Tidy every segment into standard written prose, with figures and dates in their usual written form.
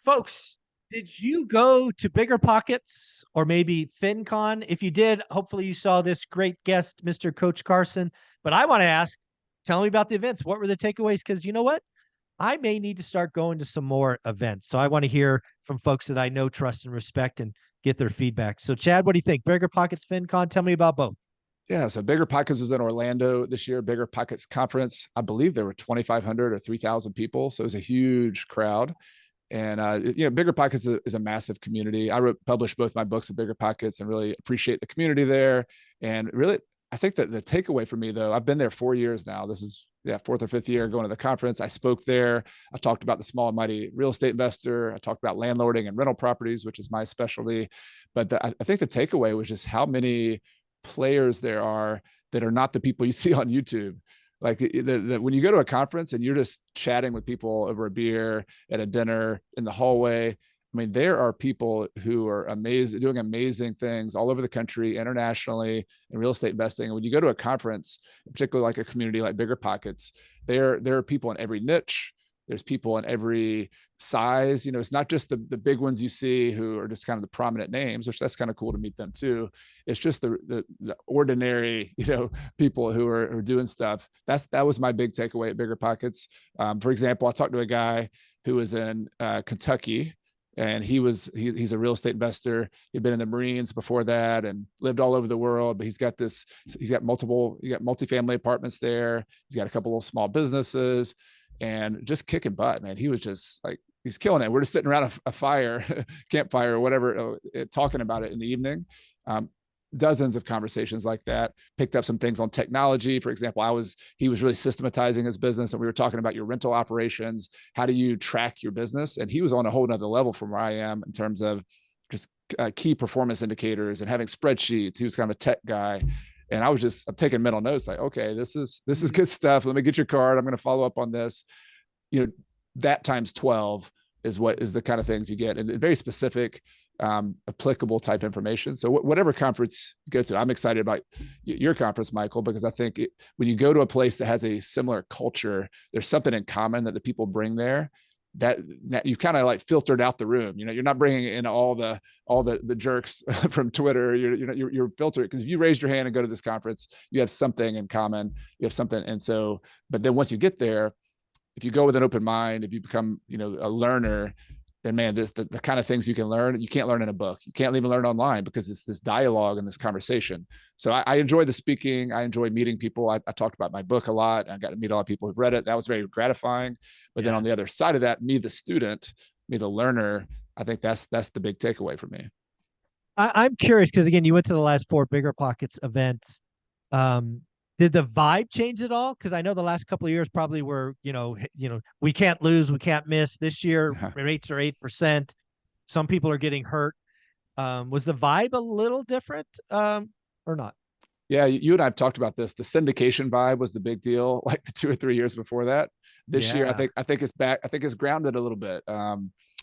Folks, did you go to BiggerPockets or maybe FinCon? If you did, hopefully you saw this great guest, Mr. Coach Carson. But I want to ask, tell me about the events. What were the takeaways? Because you know what? I may need to start going to some more events. So I want to hear from folks that I know, trust, and respect and get their feedback. So, Chad, what do you think? BiggerPockets, FinCon? Tell me about both. Yeah, so BiggerPockets was in Orlando this year. BiggerPockets conference. I believe there were 2,500 or 3,000 people, so it was a huge crowd. And BiggerPockets is a massive community. Published both my books at BiggerPockets and really appreciate the community there. And really, I think that the takeaway for me, though, I've been there 4 years now. This is fourth or fifth year going to the conference. I spoke there. I talked about the small and mighty real estate investor. I talked about landlording and rental properties, which is my specialty. But I think the takeaway was just how many players there are that are not the people you see on YouTube. Like when you go to a conference and you're just chatting with people over a beer at a dinner in the hallway, I mean, there are people who are amazing, doing amazing things all over the country, internationally, in real estate investing. And when you go to a conference, particularly like a community like BiggerPockets, there are people in every niche. There's people in every size. It's not just the big ones you see who are just kind of the prominent names, which that's kind of cool to meet them too. It's just the ordinary, people who are doing stuff. That was my big takeaway at BiggerPockets. For example, I talked to a guy who was in Kentucky, and he's a real estate investor. He'd been in the Marines before that and lived all over the world, but he's got multifamily apartments there. He's got a couple of small businesses and just kicking butt, man. He was just like, he's killing it. We're just sitting around a fire, campfire or whatever, talking about it in the evening. Dozens of conversations like that. Picked up some things on technology. For example, he was really systematizing his business, and we were talking about your rental operations. How do you track your business? And he was on a whole nother level from where I am in terms of just key performance indicators and having spreadsheets. He was kind of a tech guy. And I'm taking mental notes like, okay, this is good stuff. Let me get your card. I'm going to follow up on this. That times 12 is the kind of things you get, and very specific, applicable type information. So whatever conference you go to, I'm excited about your conference, Michael, because I think when you go to a place that has a similar culture, there's something in common that the people bring there that you kind of like filtered out the room. You're not bringing in all the jerks from Twitter. You're filtered, because if you raise your hand and go to this conference, you have something in common. You have something. And so, but then once you get there, if you go with an open mind, if you become, a learner, then man, the kind of things you can learn, you can't learn in a book. You can't even learn online, because it's this dialogue and this conversation. So I enjoy the speaking. I enjoy meeting people. I talked about my book a lot. I got to meet a lot of people who've read it. That was very gratifying. But then on the other side of that, me, the student, me, the learner, I think that's the big takeaway for me. I'm curious because, again, you went to the last 4 BiggerPockets events. Did the vibe change at all? Because I know the last couple of years probably were, we can't lose, we can't miss. This year, rates are 8%. Some people are getting hurt. Was the vibe a little different or not? Yeah, you and I have talked about this. The syndication vibe was the big deal, like the 2 or 3 years before that. This year, I think it's back. I think it's grounded a little bit.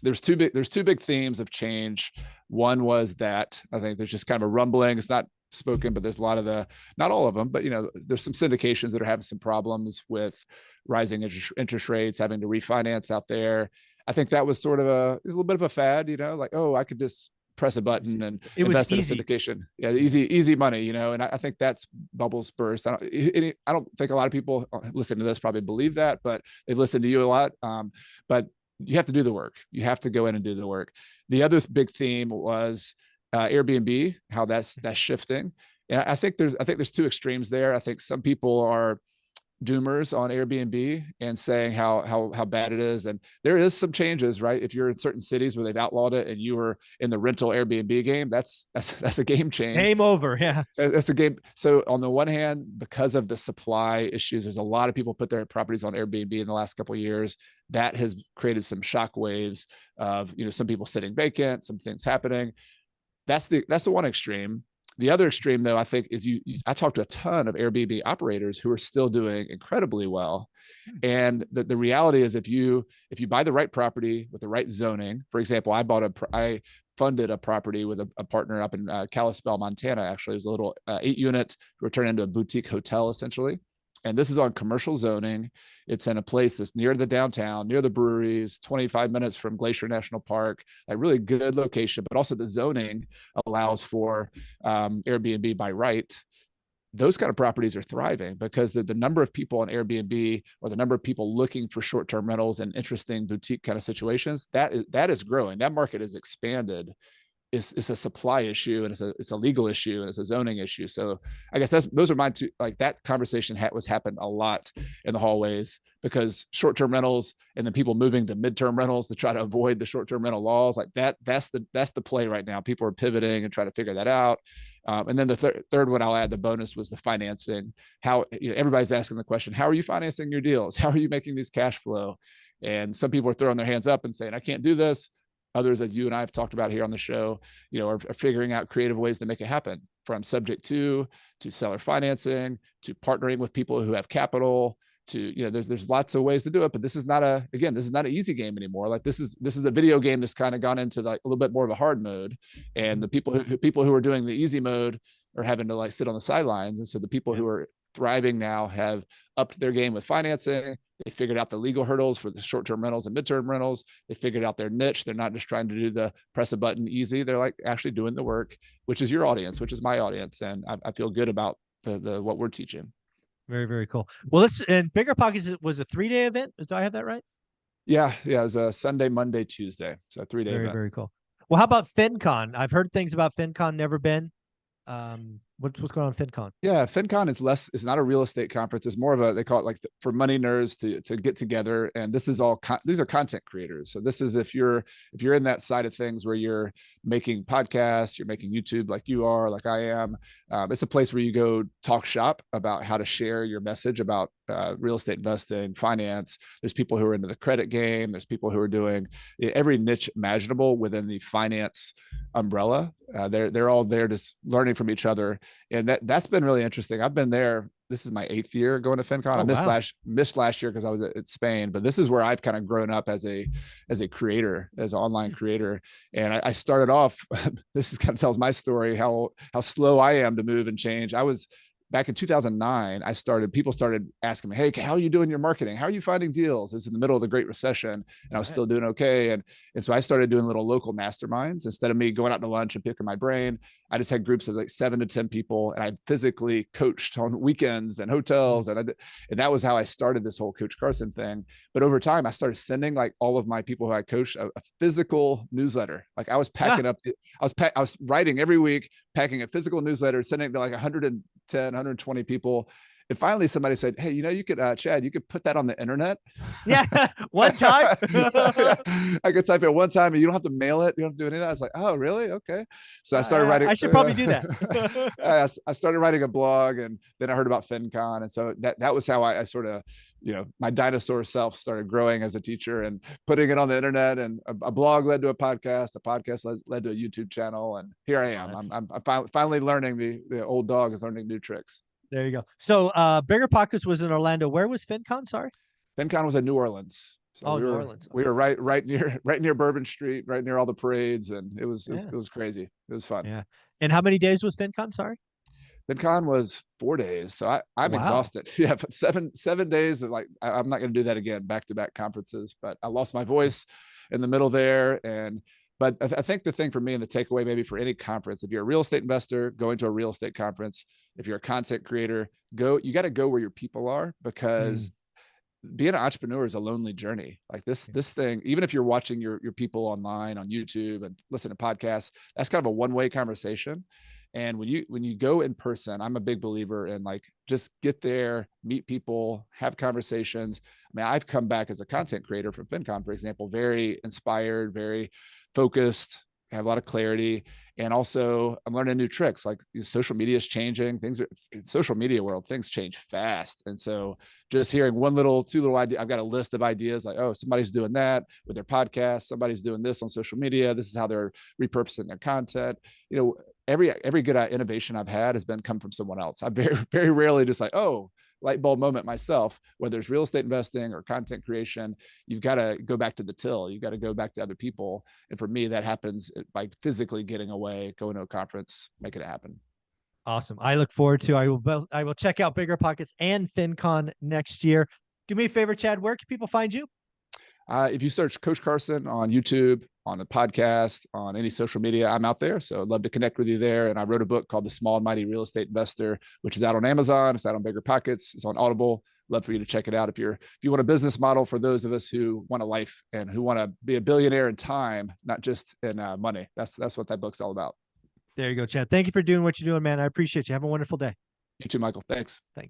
There's two big themes of change. One was that I think there's just kind of a rumbling. It's not spoken, but there's a lot of not all of them, but there's some syndications that are having some problems with rising interest rates, having to refinance out there. I think that was sort of a little bit of a fad, like, oh, I could just press a button and invest in a syndication. Yeah, easy money, and I think that's bubbles burst. I don't think a lot of people listen to this probably believe that, but they listen to you a lot. But you have to do the work. You have to go in and do the work. The other big theme was Airbnb, how that's shifting. And I think there's 2 extremes there. I think some people are doomers on Airbnb and saying how bad it is. And there is some changes, right? If you're in certain cities where they've outlawed it and you were in the rental Airbnb game, that's a game change. Game over. Yeah. That's a game. So on the one hand, because of the supply issues, there's a lot of people put their properties on Airbnb in the last couple of years. That has created some shock waves of, some people sitting vacant, some things happening. That's the one extreme. The other extreme, though, I think is I talked to a ton of Airbnb operators who are still doing incredibly well. And the reality is, if you buy the right property with the right zoning, for example, I funded a property with a partner up in Kalispell, Montana. Actually, it was a little 8-unit, who turned into a boutique hotel essentially. And this is on commercial zoning. It's in a place that's near the downtown, near the breweries, 25 minutes from Glacier National Park, like really good location, but also the zoning allows for Airbnb by right. Those kind of properties are thriving because the number of people on Airbnb or the number of people looking for short-term rentals and interesting boutique kind of situations, that is growing. That market has expanded. It's a supply issue, and it's a legal issue, and it's a zoning issue. So I guess those are my two. Like that conversation was happened a lot in the hallways because short-term rentals and then people moving to midterm rentals to try to avoid the short-term rental laws. Like that's the play right now. People are pivoting and trying to figure that out. And then the third one I'll add, the bonus, was the financing. How everybody's asking the question: how are you financing your deals? How are you making these cash flow? And some people are throwing their hands up and saying, I can't do this. Others, that you and I have talked about here on the show, are figuring out creative ways to make it happen, from subject to seller financing, to partnering with people who have capital, to, there's lots of ways to do it, but this is not an easy game anymore. Like this is a video game that's kind of gone into like a little bit more of a hard mode. And the people who are doing the easy mode are having to like sit on the sidelines. And so the people who are thriving now have upped their game with financing. They figured out the legal hurdles for the short-term rentals and midterm rentals. They figured out their niche. They're not just trying to do the press a button easy. They're like actually doing the work, which is your audience, which is my audience. And I feel good about the what we're teaching. Very, very cool. Well, and BiggerPockets was a 3-day event. Did I have that right? Yeah. It was a Sunday, Monday, Tuesday. So 3-day Very, event. very cool. Well, how about FinCon? I've heard things about FinCon, never been. What's going on FinCon? Yeah, FinCon is not a real estate conference. It's more of they call it like for money nerds to get together. And this is these are content creators. So this is if you're in that side of things where you're making podcasts, you're making YouTube like you are, like I am. It's a place where you go talk shop about how to share your message about real estate investing, finance. There's people who are into the credit game. There's people who are doing every niche imaginable within the finance umbrella. They're all there just learning from each other. And that's been really interesting. I've been there. This is my 8th year going to FinCon. I missed last year because I was at Spain, but this is where I've kind of grown up as a creator, as an online creator. And I started off, this is kind of tells my story, how slow I am to move and change. I was back in 2009, people started asking me, hey, how are you doing your marketing? How are you finding deals? It's in the middle of the Great Recession and I was still doing okay. And so I started doing little local masterminds. Instead of me going out to lunch and picking my brain, I just had groups of like 7 to 10 people, and I physically coached on weekends and hotels. And that was how I started this whole Coach Carson thing. But over time, I started sending like all of my people who I coached a physical newsletter. Like I was packing up, I was writing every week, packing a physical newsletter, sending it to like 110, 120 people. And finally somebody said, hey, you could, Chad, you could put that on the internet. Yeah. One time. Yeah. I could type it one time and you don't have to mail it. You don't have to do any of that. I was like, oh, really? Okay. So I started writing. I should probably do that. I started writing a blog, and then I heard about FinCon. And so that was how I sort of, my dinosaur self started growing as a teacher and putting it on the internet, and a blog led to a podcast led to a YouTube channel. And here I am. I'm finally learning the old dog is learning new tricks. There you go. So BiggerPockets was in Orlando. Where was FinCon? Sorry. FinCon was in New Orleans. So New Orleans. We were right near Bourbon Street, right near all the parades, and it was crazy. It was fun. Yeah. And how many days was FinCon? Sorry. FinCon was 4 days, so I'm exhausted. Yeah, but seven days of I'm not going to do that again, back-to-back conferences. But I lost my voice in the middle there, but I think the thing for me and the takeaway maybe for any conference, if you're a real estate investor going to a real estate conference, if you're a content creator, you got to go where your people are, because being an entrepreneur is a lonely journey. Like this thing, even if you're watching your people online on YouTube and listen to podcasts, that's kind of a one-way conversation. And when you go in person, I'm a big believer in just get there, meet people, have conversations. I mean, I've come back as a content creator from FinCon, for example, very inspired, very focused, have a lot of clarity. And also I'm learning new tricks. Like social media is changing. Social media world, things change fast. And so just hearing two little idea, I've got a list of ideas like, oh, somebody's doing that with their podcast. Somebody's doing this on social media. This is how they're repurposing their content. Every good innovation I've had has come from someone else. I very, very rarely just light bulb moment myself, whether it's real estate investing or content creation. You've got to go back to the till. You've got to go back to other people. And for me, that happens by physically getting away, going to a conference, making it happen. Awesome. I look forward to. I will check out BiggerPockets and FinCon next year. Do me a favor, Chad. Where can people find you? If you search Coach Carson on YouTube, on the podcast, on any social media, I'm out there. So I'd love to connect with you there. And I wrote a book called The Small and Mighty Real Estate Investor, which is out on Amazon. It's out on BiggerPockets. It's on Audible. Love for you to check it out. If you want a business model for those of us who want a life and who want to be a billionaire in time, not just in money. That's what that book's all about. There you go, Chad. Thank you for doing what you're doing, man. I appreciate you. Have a wonderful day. You too, Michael. Thanks. Thanks.